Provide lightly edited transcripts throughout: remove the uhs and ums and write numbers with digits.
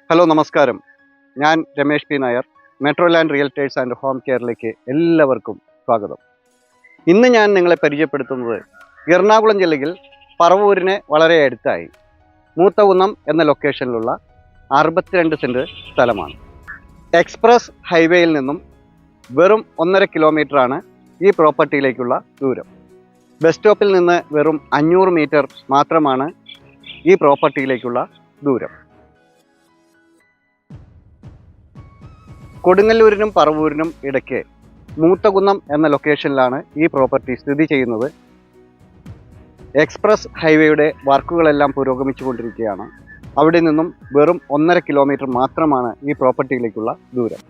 Hello നമസ്കാരം. ഞാൻ Ramesh P Nair. Metro land realtors and home കെയറിലേക്ക് എല്ലാവർക്കും സ്വാഗതം. ഇന്ന് ഞാൻ നിങ്ങളെ പരിചയപ്പെടുത്തുന്നത് എറണാകുളം ജില്ലയിൽ പറവൂരിന് വളരെ അടുത്തായി മൂത്തകുന്നം എന്ന ലൊക്കേഷനിലുള്ള 62 സെൻറ്റ് സ്ഥലമാണ്. എക്സ്പ്രസ് ഹൈവേയിൽ നിന്നും വെറും 1.5 കിലോമീറ്ററാണ് ഈ പ്രോപ്പർട്ടിയിലേക്കുള്ള ദൂരം. ബസ് സ്റ്റോപ്പിൽ നിന്ന് വെറും 500 മീറ്റർ മാത്രമാണ് ഈ പ്രോപ്പർട്ടിയിലേക്കുള്ള ദൂരം. കൊടുങ്ങല്ലൂരിനും പറവൂരിനും ഇടയ്ക്ക് മൂത്തകുന്നം എന്ന ലൊക്കേഷനിലാണ് ഈ പ്രോപ്പർട്ടി സ്ഥിതി ചെയ്യുന്നത്. എക്സ്പ്രസ് ഹൈവേയുടെ വർക്കുകളെല്ലാം പുരോഗമിച്ചുകൊണ്ടിരിക്കുകയാണ്. അവിടെ നിന്നും വെറും 1.5 കിലോമീറ്റർ മാത്രമാണ് ഈ പ്രോപ്പർട്ടിയിലേക്കുള്ള ദൂരം.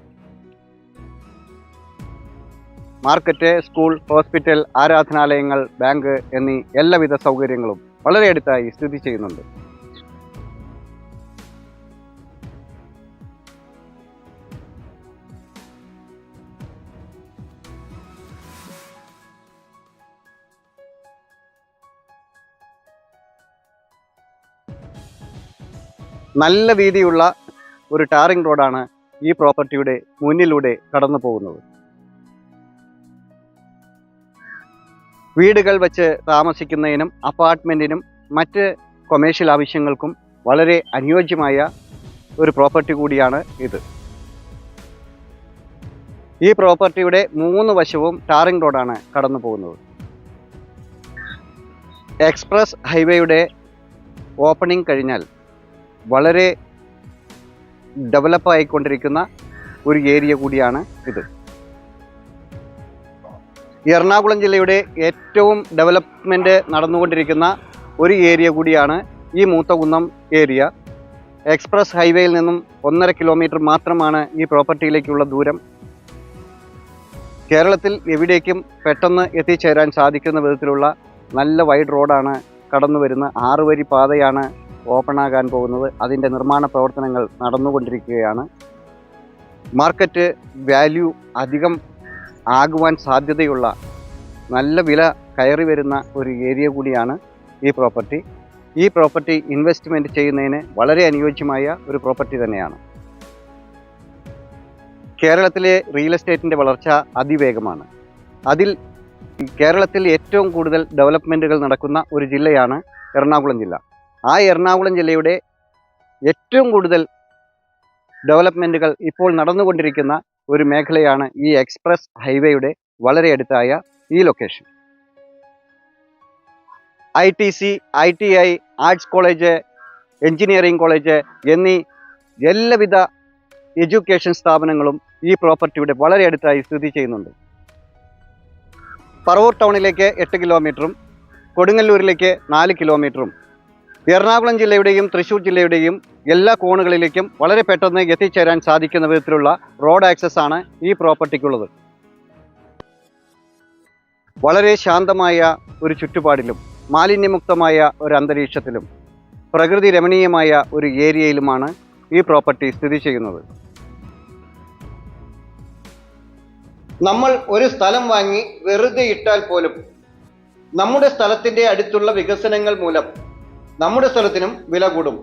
മാർക്കറ്റ്, സ്കൂൾ, ഹോസ്പിറ്റൽ, ആരാധനാലയങ്ങൾ, ബാങ്ക് എന്നീ എല്ലാവിധ സൗകര്യങ്ങളും വളരെ അടുത്തായി സ്ഥിതി ചെയ്യുന്നുണ്ട്. നല്ല വീതിയുള്ള ഒരു ടാറിംഗ് റോഡാണ് ഈ പ്രോപ്പർട്ടിയുടെ മുന്നിലൂടെ കടന്നു പോകുന്നത്. വീടുകൾ വെച്ച് താമസിക്കുന്നതിനും അപ്പാർട്ട്മെൻറ്റിനും മറ്റ് കൊമേഴ്ഷ്യൽ ആവശ്യങ്ങൾക്കും വളരെ അനുയോജ്യമായ ഒരു പ്രോപ്പർട്ടി കൂടിയാണ് ഇത്. ഈ പ്രോപ്പർട്ടിയുടെ 3 വശവും ടാറിംഗ് റോഡാണ് കടന്നു പോകുന്നത്. എക്സ്പ്രസ് ഹൈവേയുടെ ഓപ്പണിംഗ് കഴിഞ്ഞാൽ വളരെ ഡെവലപ്പായിക്കൊണ്ടിരിക്കുന്ന ഒരു ഏരിയ കൂടിയാണ് ഇത്. എറണാകുളം ജില്ലയുടെ ഏറ്റവും ഡെവലപ്മെൻറ്റ് നടന്നുകൊണ്ടിരിക്കുന്ന ഒരു ഏരിയ കൂടിയാണ് ഈ മൂത്തകുന്നം ഏരിയ. എക്സ്പ്രസ് ഹൈവേയിൽ നിന്നും 1.5 കിലോമീറ്റർ മാത്രമാണ് ഈ പ്രോപ്പർട്ടിയിലേക്കുള്ള ദൂരം. കേരളത്തിൽ എവിടേക്കും പെട്ടെന്ന് എത്തിച്ചേരാൻ സാധിക്കുന്ന വിധത്തിലുള്ള നല്ല വൈഡ് റോഡാണ് കടന്നു വരുന്ന 6 വരി പാതയാണ് ഓപ്പണാകാൻ പോകുന്നത്. അതിൻ്റെ നിർമ്മാണ പ്രവർത്തനങ്ങൾ നടന്നുകൊണ്ടിരിക്കുകയാണ്. മാർക്കറ്റ് വാല്യൂ അധികം ആകുവാൻ സാധ്യതയുള്ള നല്ല വില കയറി വരുന്ന ഒരു ഏരിയ കൂടിയാണ് ഈ പ്രോപ്പർട്ടി. ഈ പ്രോപ്പർട്ടി ഇൻവെസ്റ്റ്മെൻറ്റ് ചെയ്യുന്നതിന് വളരെ അനുയോജ്യമായ ഒരു പ്രോപ്പർട്ടി തന്നെയാണ്. കേരളത്തിലെ റിയൽ എസ്റ്റേറ്റിൻ്റെ വളർച്ച അതിവേഗമാണ്. അതിൽ കേരളത്തിൽ ഏറ്റവും കൂടുതൽ ഡെവലപ്മെൻറ്റുകൾ നടക്കുന്ന ഒരു ജില്ലയാണ് എറണാകുളം ജില്ല. ആ എറണാകുളം ജില്ലയുടെ ഏറ്റവും കൂടുതൽ ഡെവലപ്മെൻറ്റുകൾ ഇപ്പോൾ നടന്നുകൊണ്ടിരിക്കുന്ന ഒരു മേഖലയാണ് ഈ എക്സ്പ്രസ് ഹൈവേയുടെ വളരെ അടുത്തായ ഈ location. ITC, ITI, arts college, engineering college എന്നീ എല്ലാവിധ എഡ്യൂക്കേഷൻ സ്ഥാപനങ്ങളും ഈ പ്രോപ്പർട്ടിയുടെ വളരെ അടുത്തായി സ്ഥിതി ചെയ്യുന്നുണ്ട്. പറവൂർ ടൗണിലേക്ക് 8 കിലോമീറ്ററും കൊടുങ്ങല്ലൂരിലേക്ക് 4 കിലോമീറ്ററും എറണാകുളം ജില്ലയുടെയും തൃശ്ശൂർ ജില്ലയുടെയും എല്ലാ കോണുകളിലേക്കും വളരെ പെട്ടെന്ന് എത്തിച്ചേരാൻ സാധിക്കുന്ന വിധത്തിലുള്ള റോഡ് ആക്സസ് ആണ് ഈ പ്രോപ്പർട്ടിക്കുള്ളത്. വളരെ ശാന്തമായ ഒരു ചുറ്റുപാടിലും മാലിന്യമുക്തമായ ഒരു അന്തരീക്ഷത്തിലും പ്രകൃതി രമണീയമായ ഒരു ഏരിയയിലുമാണ് ഈ പ്രോപ്പർട്ടി സ്ഥിതി ചെയ്യുന്നത്. നമ്മൾ ഒരു സ്ഥലം വാങ്ങി വെറുതെ ഇട്ടാൽ പോലും നമ്മുടെ സ്ഥലത്തിൻ്റെ അടുത്തുള്ള വികസനങ്ങൾ മൂലം നമ്മുടെ സ്ഥലത്തിനും വില കൂടും.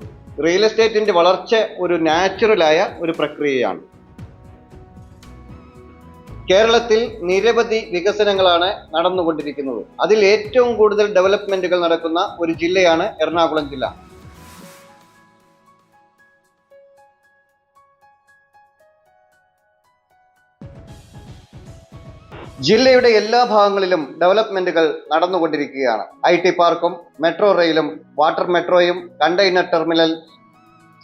റിയൽ എസ്റ്റേറ്റിൻ്റെ വളർച്ച ഒരു നാച്ചുറലായ ഒരു പ്രക്രിയയാണ്. കേരളത്തിൽ നിരവധി വികസനങ്ങളാണ് നടന്നുകൊണ്ടിരിക്കുന്നത്. അതിൽ ഏറ്റവും കൂടുതൽ ഡെവലപ്മെൻറ്റുകൾ നടക്കുന്ന ഒരു ജില്ലയാണ് എറണാകുളം ജില്ല. ജില്ലയുടെ എല്ലാ ഭാഗങ്ങളിലും ഡെവലപ്മെൻറ്റുകൾ നടന്നുകൊണ്ടിരിക്കുകയാണ്. IT പാർക്കും മെട്രോ റെയിലും വാട്ടർ മെട്രോയും container terminal,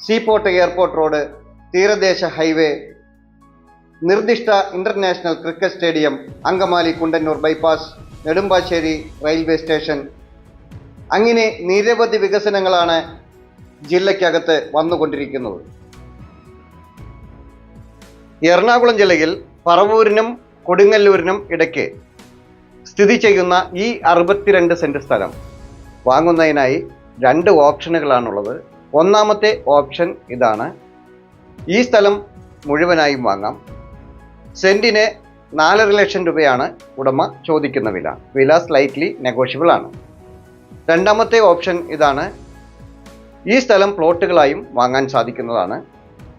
seaport airport road, തീരദേശ ഹൈവേ, നിർദ്ദിഷ്ട international cricket stadium, Angamaly Kundannoor bypass, Nedumbassery railway station, അങ്ങനെ നിരവധി വികസനങ്ങളാണ് ജില്ലയ്ക്കകത്ത് വന്നുകൊണ്ടിരിക്കുന്നത്. എറണാകുളം ജില്ലയിൽ പറവൂരിനും കൊടുങ്ങല്ലൂരിനും ഇടയ്ക്ക് സ്ഥിതി ചെയ്യുന്ന ഈ 62 സെൻറ്റ് സ്ഥലം വാങ്ങുന്നതിനായി 2 ഓപ്ഷനുകളാണുള്ളത്. ഒന്നാമത്തെ ഓപ്ഷൻ ഇതാണ്. ഈ സ്ഥലം മുഴുവനായും വാങ്ങാം. സെൻറ്റിന് 4.5 ലക്ഷം രൂപയാണ് ഉടമ ചോദിക്കുന്ന വില. വില സ്ലൈറ്റ്ലി നെഗോഷ്യബിൾ ആണ്. രണ്ടാമത്തെ ഓപ്ഷൻ ഇതാണ്. ഈ സ്ഥലം പ്ലോട്ടുകളായും വാങ്ങാൻ സാധിക്കുന്നതാണ്.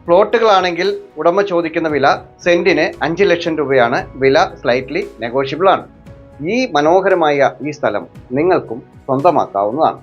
പ്ലോട്ടുകളാണെങ്കിൽ ഉടമ ചോദിക്കുന്ന വില സെന്റിന് 5 ലക്ഷം രൂപയാണ്. വില സ്ലൈറ്റ്ലി നെഗോഷ്യബിൾ ആണ്. ഈ മനോഹരമായ ഈ സ്ഥലം നിങ്ങൾക്കും സ്വന്തമാക്കാവുന്നതാണ്.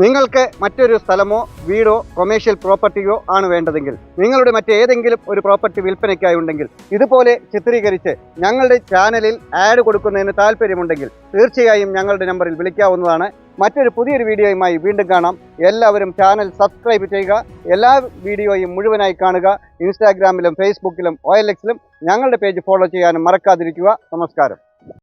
നിങ്ങൾക്ക് മറ്റൊരു സ്ഥലമോ വീടോ കൊമേഴ്ഷ്യൽ പ്രോപ്പർട്ടിയോ ആണ് വേണ്ടതെങ്കിൽ, നിങ്ങളുടെ മറ്റേതെങ്കിലും ഒരു പ്രോപ്പർട്ടി വിൽപ്പനയ്ക്കായി ഉണ്ടെങ്കിൽ, ഇതുപോലെ ചിത്രീകരിച്ച് ഞങ്ങളുടെ ചാനലിൽ ആഡ് കൊടുക്കുന്നതിന് താല്പര്യമുണ്ടെങ്കിൽ തീർച്ചയായും ഞങ്ങളുടെ നമ്പറിൽ വിളിക്കാവുന്നതാണ്. മറ്റൊരു പുതിയൊരു വീഡിയോയുമായി വീണ്ടും കാണാം. എല്ലാവരും ചാനൽ സബ്സ്ക്രൈബ് ചെയ്യുക. എല്ലാ വീഡിയോയും മുഴുവനായി കാണുക. ഇൻസ്റ്റാഗ്രാമിലും ഫേസ്ബുക്കിലും OLX-ലും ഞങ്ങളുടെ പേജ് ഫോളോ ചെയ്യാനും മറക്കാതിരിക്കുക. നമസ്കാരം.